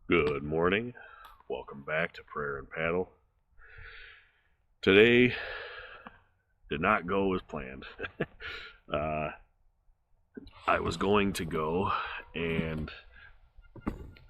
Good morning. Welcome back to Prayer and Paddle. Today did not go as planned. uh, I was going to go and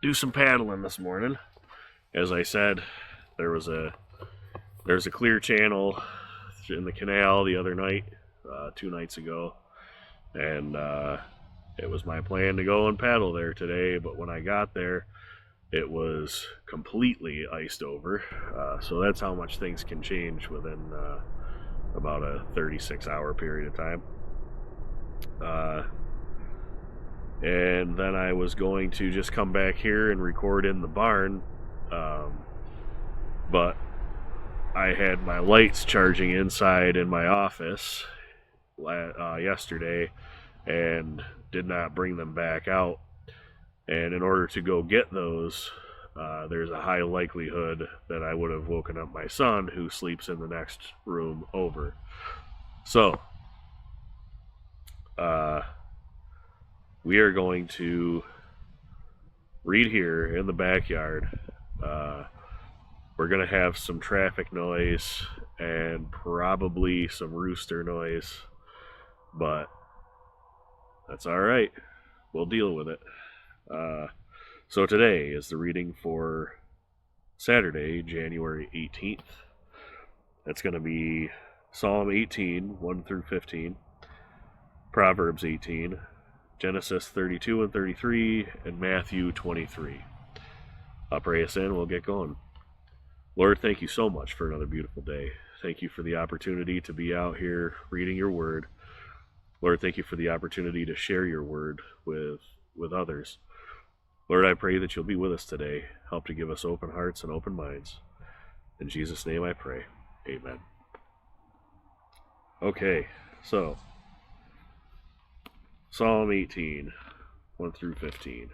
do some paddling this morning. As I said, there's a clear channel in the canal the other night, 2 nights ago, and it was my plan to go and paddle there today. But when I got there, it was completely iced over. So that's how much things can change within about a 36-hour period of time. And then I was going to just come back here and record in the barn, but I had my lights charging inside in my office yesterday and did not bring them back out. And in order to go get those, there's a high likelihood that I would have woken up my son, who sleeps in the next room over. So, we are going to read here in the backyard. We're going to have some traffic noise and probably some rooster noise, but that's all right. We'll deal with it. So today is the reading for Saturday, January 18th. That's going to be Psalm 18, 1 through 15, Proverbs 18, Genesis 32 and 33, and Matthew 23. I'll pray us in. We'll get going. Lord, thank you so much for another beautiful day. Thank you for the opportunity to be out here reading your word. Lord, thank you for the opportunity to share your word with others. Lord, I pray that you'll be with us today. Help to give us open hearts and open minds. In Jesus' name I pray. Amen. Okay, so Psalm 18, 1 through 15.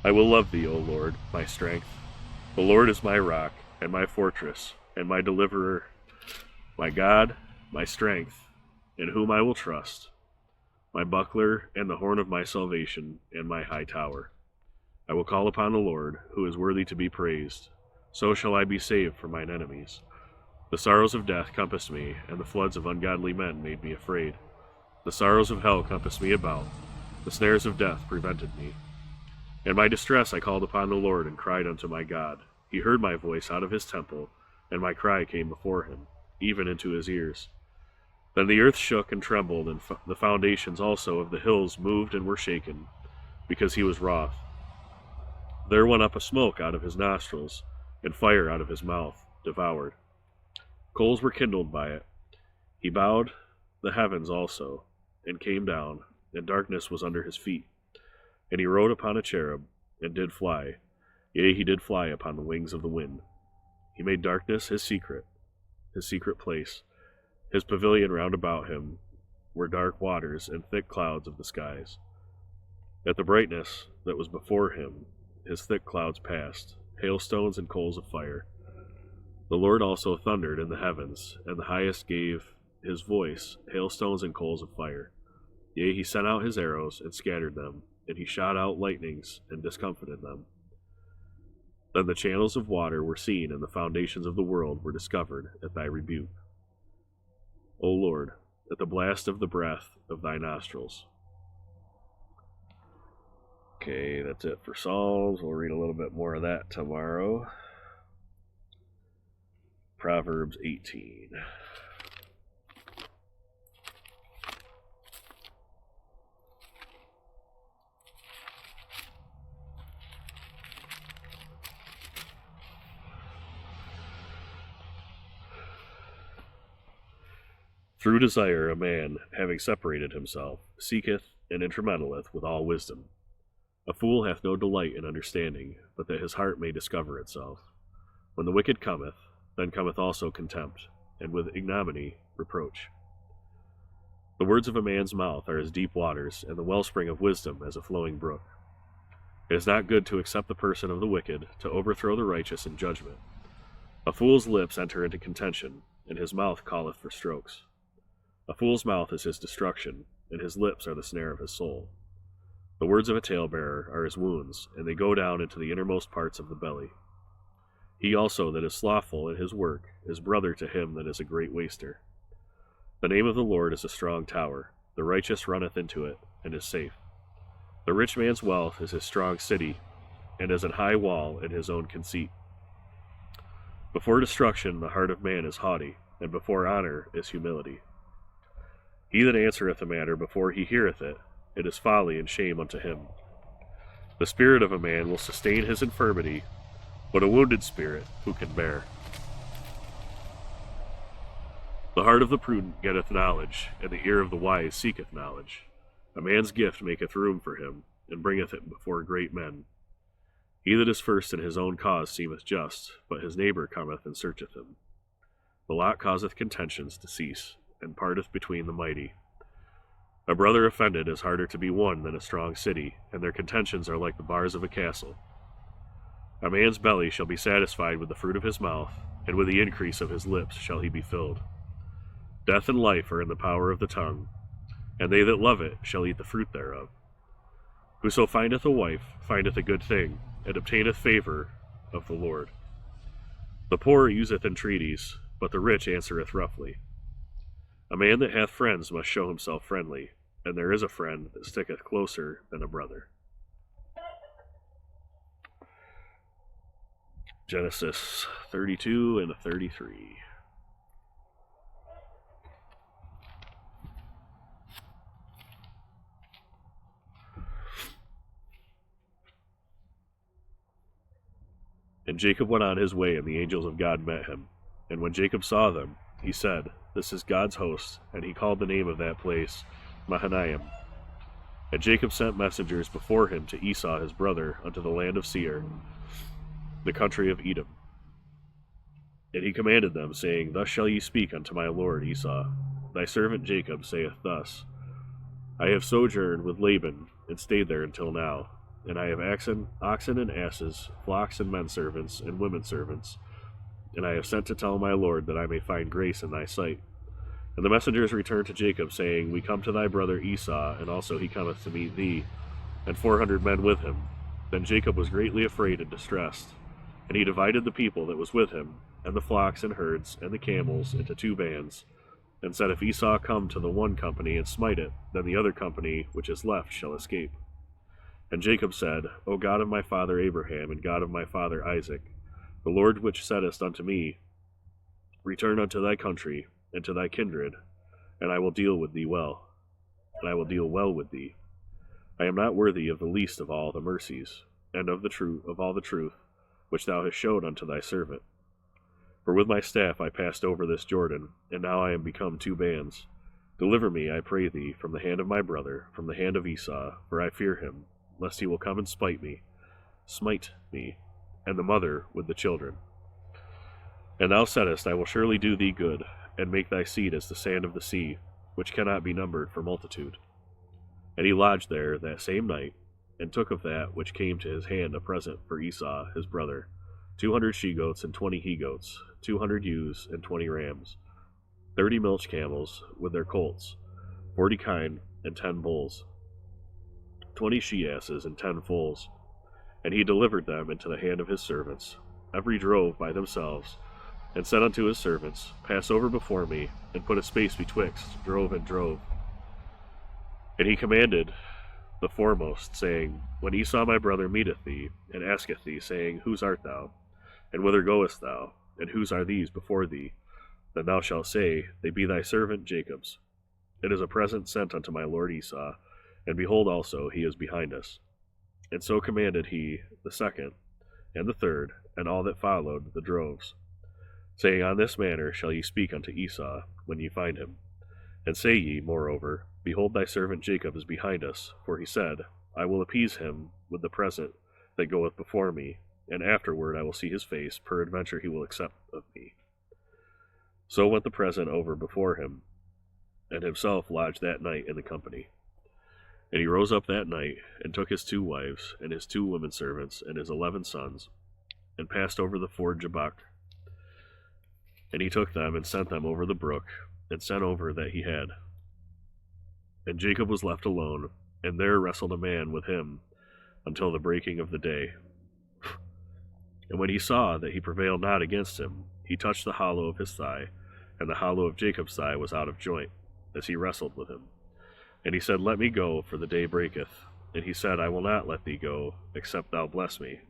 I will love thee, O Lord, my strength. The Lord is my rock, and my fortress, and my deliverer, my God, my strength, in whom I will trust, my buckler, and the horn of my salvation, and my high tower. I will call upon the Lord, who is worthy to be praised. So shall I be saved from mine enemies. The sorrows of death compassed me, and the floods of ungodly men made me afraid. The sorrows of hell compassed me about. The snares of death prevented me. In my distress I called upon the Lord and cried unto my God. He heard my voice out of his temple, and my cry came before him, even into his ears. Then the earth shook and trembled, and the foundations also of the hills moved and were shaken, because he was wroth. There went up a smoke out of his nostrils, and fire out of his mouth devoured. Coals were kindled by it. He bowed the heavens also, and came down, and darkness was under his feet. And he rode upon a cherub, and did fly. Yea, he did fly upon the wings of the wind. He made darkness his secret place. His pavilion round about him were dark waters and thick clouds of the skies. At the brightness that was before him, his thick clouds passed, hailstones and coals of fire. The Lord also thundered in the heavens, and the highest gave his voice, hailstones and coals of fire. Yea, he sent out his arrows and scattered them, and he shot out lightnings and discomfited them. Then the channels of water were seen, and the foundations of the world were discovered at thy rebuke. O Lord, at the blast of the breath of thy nostrils. Okay, that's it for Psalms. We'll read a little bit more of that tomorrow. Proverbs 18. Through desire a man, having separated himself, seeketh and intermeddleth with all wisdom. A fool hath no delight in understanding, but that his heart may discover itself. When the wicked cometh, then cometh also contempt, and with ignominy reproach. The words of a man's mouth are as deep waters, and the wellspring of wisdom as a flowing brook. It is not good to accept the person of the wicked, to overthrow the righteous in judgment. A fool's lips enter into contention, and his mouth calleth for strokes. A fool's mouth is his destruction, and his lips are the snare of his soul. The words of a talebearer are his wounds, and they go down into the innermost parts of the belly. He also that is slothful in his work is brother to him that is a great waster. The name of the Lord is a strong tower. The righteous runneth into it, and is safe. The rich man's wealth is his strong city, and as an high wall in his own conceit. Before destruction the heart of man is haughty, and before honor is humility. He that answereth a matter before he heareth it, it is folly and shame unto him. The spirit of a man will sustain his infirmity, but a wounded spirit who can bear? The heart of the prudent getteth knowledge, and the ear of the wise seeketh knowledge. A man's gift maketh room for him, and bringeth it before great men. He that is first in his own cause seemeth just, but his neighbor cometh and searcheth him. The lot causeth contentions to cease, and parteth between the mighty. A brother offended is harder to be won than a strong city, and their contentions are like the bars of a castle. A man's belly shall be satisfied with the fruit of his mouth, and with the increase of his lips shall he be filled. Death and life are in the power of the tongue, and they that love it shall eat the fruit thereof. Whoso findeth a wife findeth a good thing, and obtaineth favor of the Lord. The poor useth entreaties, but the rich answereth roughly. A man that hath friends must show himself friendly, and there is a friend that sticketh closer than a brother. Genesis 32 and 33. And Jacob went on his way, and the angels of God met him. And when Jacob saw them, he said, This is God's host, and he called the name of that place Mahanaim. And Jacob sent messengers before him to Esau his brother unto the land of Seir, the country of Edom. And he commanded them, saying, Thus shall ye speak unto my lord Esau. Thy servant Jacob saith thus, I have sojourned with Laban, and stayed there until now. And I have oxen and asses, flocks and men servants, and women servants. And I have sent to tell my lord that I may find grace in thy sight. And the messengers returned to Jacob, saying, We come to thy brother Esau, and also he cometh to meet thee, and 400 men with him. Then Jacob was greatly afraid and distressed. And he divided the people that was with him, and the flocks and herds, and the camels, into 2 bands, and said, If Esau come to the one company and smite it, then the other company which is left shall escape. And Jacob said, O God of my father Abraham, and God of my father Isaac, the Lord which saidst unto me, Return unto thy country, and to thy kindred, and I will deal with thee well, and I will deal well with thee. I am not worthy of the least of all the mercies, and of all the truth, which thou hast showed unto thy servant. For with my staff I passed over this Jordan, and now I am become 2 bands. Deliver me, I pray thee, from the hand of my brother, from the hand of Esau, for I fear him, lest he will come and smite me, and the mother with the children. And thou saidst, I will surely do thee good, and make thy seed as the sand of the sea, which cannot be numbered for multitude. And he lodged there that same night, and took of that which came to his hand a present for Esau his brother, 200 she-goats and 20 he-goats, 200 ewes and 20 rams, 30 milch camels with their colts, 40 kine and 10 bulls, 20 she-asses and 10 foals. And he delivered them into the hand of his servants, every drove by themselves, and said unto his servants, Pass over before me, and put a space betwixt drove and drove. And he commanded the foremost, saying, When Esau my brother meeteth thee, and asketh thee, saying, Whose art thou? And whither goest thou? And whose are these before thee? Then thou shalt say, They be thy servant Jacob's. It is a present sent unto my lord Esau, and behold also he is behind us. And so commanded he the second, and the third, and all that followed the droves, saying, On this manner shall ye speak unto Esau, when ye find him. And say ye, moreover, Behold, thy servant Jacob is behind us, for he said, I will appease him with the present that goeth before me, and afterward I will see his face, peradventure he will accept of me. So went the present over before him, and himself lodged that night in the company. And he rose up that night, and took his 2 wives, and his 2 women servants, and his 11 sons, and passed over the ford Jabbok. And he took them and sent them over the brook, and sent over that he had. And Jacob was left alone, and there wrestled a man with him until the breaking of the day. And when he saw that he prevailed not against him, he touched the hollow of his thigh, and the hollow of Jacob's thigh was out of joint, as he wrestled with him. And he said, Let me go, for the day breaketh. And he said, I will not let thee go, except thou bless me.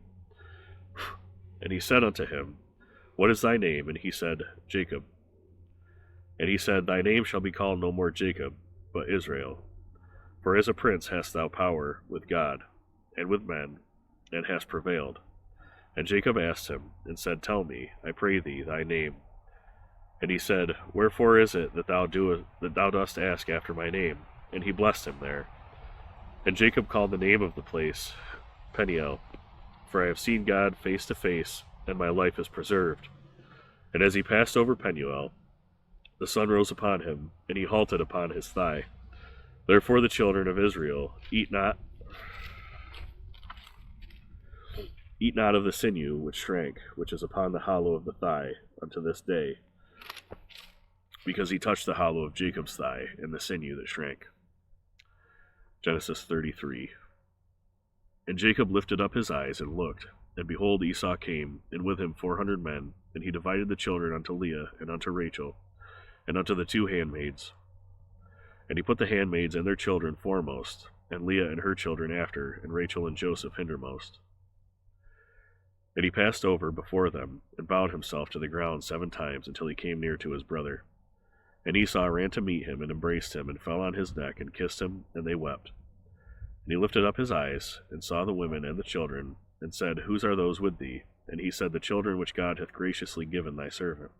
And he said unto him, What is thy name? And he said, Jacob. And he said, Thy name shall be called no more Jacob, but Israel. For as a prince hast thou power with God, and with men, and hast prevailed. And Jacob asked him, and said, Tell me, I pray thee, thy name. And he said, Wherefore is it that thou dost ask after my name? And he blessed him there. And Jacob called the name of the place Peniel, for I have seen God face to face, and my life is preserved. And as he passed over Peniel, the sun rose upon him, and he halted upon his thigh. Therefore the children of Israel eat not of the sinew which shrank, which is upon the hollow of the thigh, unto this day, because he touched the hollow of Jacob's thigh, and the sinew that shrank. Genesis 33. And Jacob lifted up his eyes and looked, and behold, Esau came, and with him 400 men, and he divided the children unto Leah, and unto Rachel, and unto the 2 handmaids. And he put the handmaids and their children foremost, and Leah and her children after, and Rachel and Joseph hindermost. And he passed over before them, and bowed himself to the ground 7 times, until he came near to his brother. And Esau ran to meet him, and embraced him, and fell on his neck, and kissed him, and they wept. And he lifted up his eyes, and saw the women and the children, and said, Whose are those with thee? And he said, The children which God hath graciously given thy servant.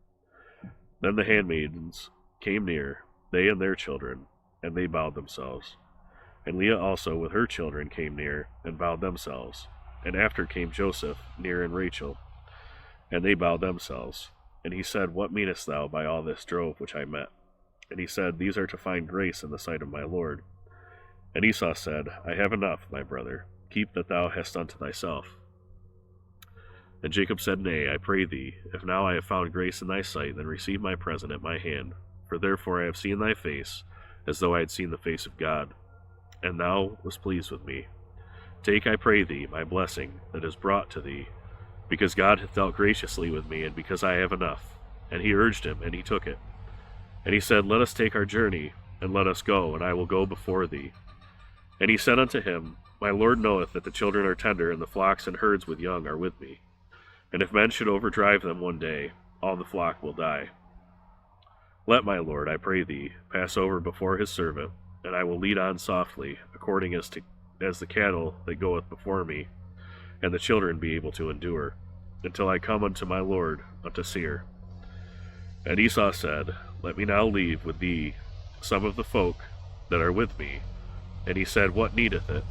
Then the handmaidens came near, they and their children, and they bowed themselves. And Leah also with her children came near, and bowed themselves. And after came Joseph near, and Rachel, and they bowed themselves. And he said, What meanest thou by all this drove which I met? And he said, These are to find grace in the sight of my Lord. And Esau said, I have enough, my brother, keep that thou hast unto thyself. And Jacob said, Nay, I pray thee, if now I have found grace in thy sight, then receive my present at my hand. For therefore I have seen thy face, as though I had seen the face of God, and thou wast pleased with me. Take, I pray thee, my blessing that is brought to thee, because God hath dealt graciously with me, and because I have enough. And he urged him, and he took it. And he said, Let us take our journey, and let us go, and I will go before thee. And he said unto him, My Lord knoweth that the children are tender, and the flocks and herds with young are with me. And if men should overdrive them one day, all the flock will die. Let my Lord, I pray thee, pass over before his servant, and I will lead on softly, according as the cattle that goeth before me, and the children be able to endure, until I come unto my Lord, unto Seir. And Esau said, Let me now leave with thee some of the folk that are with me. And he said, What needeth it?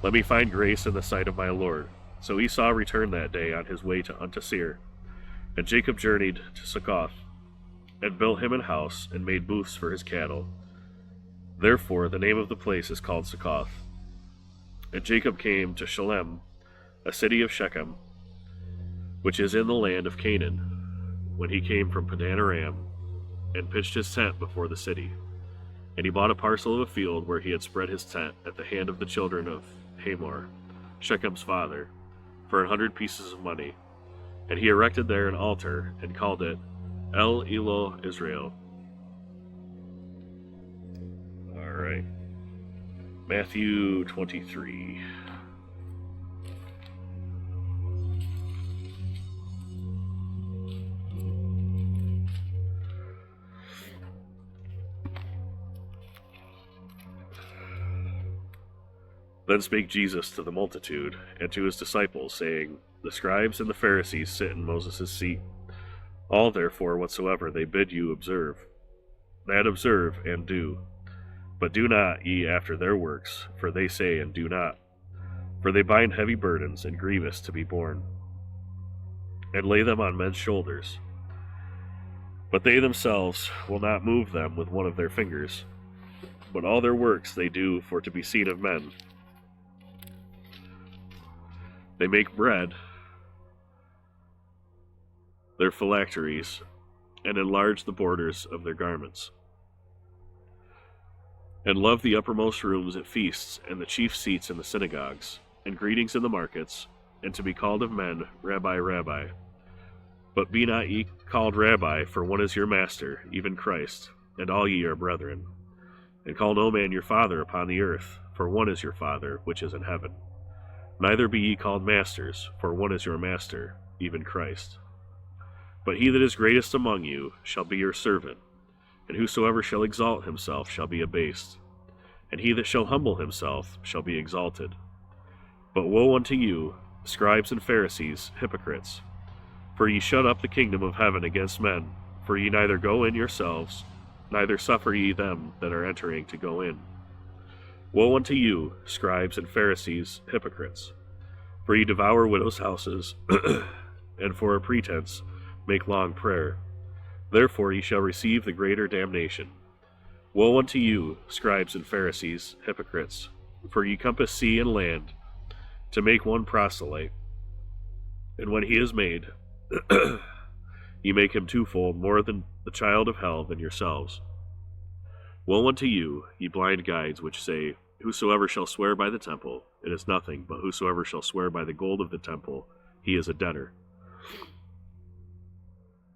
Let me find grace in the sight of my Lord. So Esau returned that day on his way unto Seir. And Jacob journeyed to Succoth, and built him an house, and made booths for his cattle. Therefore the name of the place is called Succoth. And Jacob came to Shalem, a city of Shechem, which is in the land of Canaan, when he came from Padan Aram, and pitched his tent before the city. And he bought a parcel of a field where he had spread his tent at the hand of the children of Hamor, Shechem's father, for 100 pieces of money. And he erected there an altar, and called it El Elo Israel. Alright. Matthew 23. Then spake Jesus to the multitude, and to his disciples, saying, The scribes and the Pharisees sit in Moses' seat. All therefore whatsoever they bid you observe, that observe and do. But do not ye after their works, for they say and do not. For they bind heavy burdens and grievous to be borne, and lay them on men's shoulders. But they themselves will not move them with one of their fingers. But all their works they do for to be seen of men. They make bread their phylacteries, and enlarge the borders of their garments. And love the uppermost rooms at feasts, and the chief seats in the synagogues, and greetings in the markets, and to be called of men, Rabbi, Rabbi. But be not ye called Rabbi, for one is your master, even Christ, and all ye are brethren. And call no man your father upon the earth, for one is your Father, which is in heaven. Neither be ye called masters, for one is your master, even Christ. But he that is greatest among you shall be your servant, and whosoever shall exalt himself shall be abased, and he that shall humble himself shall be exalted. But woe unto you, scribes and Pharisees, hypocrites! For ye shut up the kingdom of heaven against men, for ye neither go in yourselves, neither suffer ye them that are entering to go in. Woe unto you, scribes and Pharisees, hypocrites! For ye devour widows' houses, and for a pretense make long prayer. Therefore ye shall receive the greater damnation. Woe unto you, scribes and Pharisees, hypocrites! For ye compass sea and land, to make one proselyte. And when he is made, ye make him twofold more than the child of hell than yourselves. Woe unto you, ye blind guides, which say, Whosoever shall swear by the temple, it is nothing, but whosoever shall swear by the gold of the temple, he is a debtor.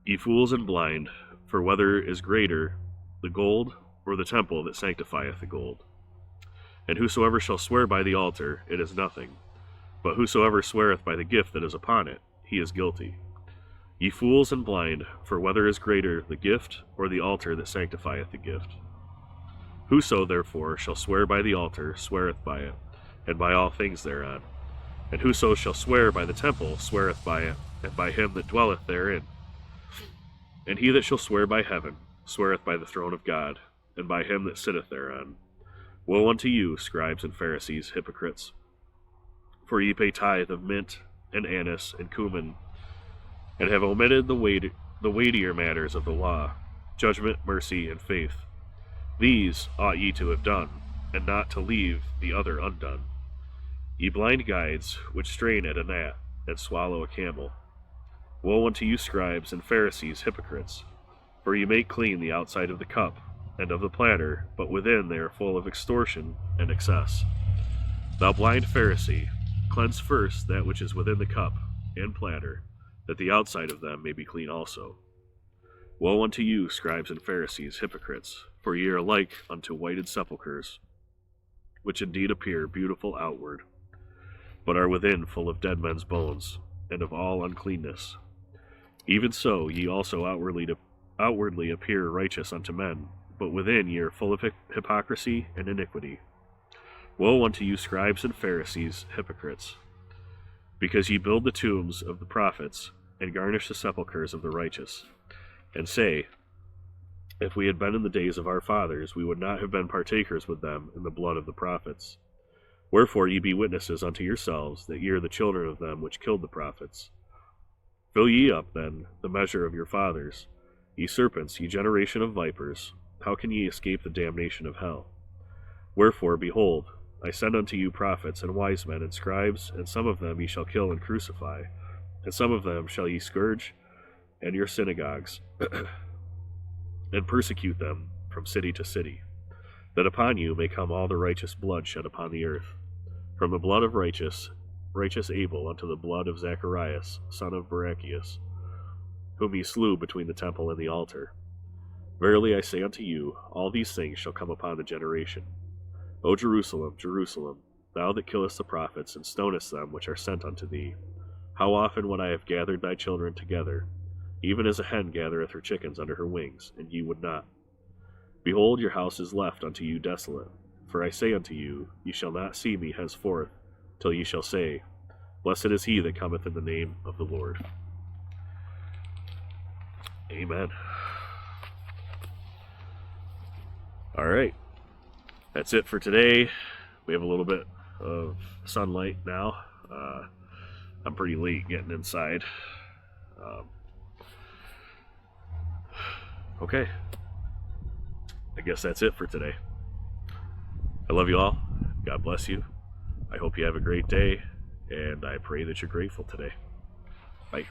Ye fools and blind, for whether is greater, the gold or the temple that sanctifieth the gold? And whosoever shall swear by the altar, it is nothing, but whosoever sweareth by the gift that is upon it, he is guilty. Ye fools and blind, for whether is greater, the gift or the altar that sanctifieth the gift? Whoso, therefore, shall swear by the altar, sweareth by it, and by all things thereon. And whoso shall swear by the temple, sweareth by it, and by him that dwelleth therein. And he that shall swear by heaven, sweareth by the throne of God, and by him that sitteth thereon. Woe unto you, scribes and Pharisees, hypocrites! For ye pay tithe of mint, and anise, and cumin, and have omitted the weightier matters of the law, judgment, mercy, and faith. These ought ye to have done, and not to leave the other undone. Ye blind guides, which strain at a gnat, and swallow a camel. Woe unto you, scribes and Pharisees, hypocrites! For ye make clean the outside of the cup, and of the platter, but within they are full of extortion and excess. Thou blind Pharisee, cleanse first that which is within the cup and platter, that the outside of them may be clean also. Woe unto you, scribes and Pharisees, hypocrites! For ye are like unto whited sepulchres, which indeed appear beautiful outward, but are within full of dead men's bones, and of all uncleanness. Even so ye also outwardly appear righteous unto men, but within ye are full of hypocrisy and iniquity. Woe unto you, scribes and Pharisees, hypocrites! Because ye build the tombs of the prophets, and garnish the sepulchres of the righteous, and say, If we had been in the days of our fathers, we would not have been partakers with them in the blood of the prophets. Wherefore ye be witnesses unto yourselves, that ye are the children of them which killed the prophets. Fill ye up, then, the measure of your fathers. Ye serpents, ye generation of vipers, how can ye escape the damnation of hell? Wherefore, behold, I send unto you prophets and wise men and scribes, and some of them ye shall kill and crucify, and some of them shall ye scourge in your synagogues, and persecute them from city to city, that upon you may come all the righteous blood shed upon the earth, from the blood of righteous Abel unto the blood of Zacharias, son of Barachias, whom ye slew between the temple and the altar. Verily I say unto you, all these things shall come upon the generation. O Jerusalem, Jerusalem, thou that killest the prophets, and stonest them which are sent unto thee, how often would I have gathered thy children together, even as a hen gathereth her chickens under her wings, and ye would not. Behold, your house is left unto you desolate. For I say unto you, ye shall not see me henceforth, till ye shall say, Blessed is he that cometh in the name of the Lord. Amen. Alright, that's it for today. We have a little bit of sunlight now. I'm pretty late getting inside. Okay, I guess that's it for today. I love you all. God bless you. I hope you have a great day, and I pray that you're grateful today. Bye.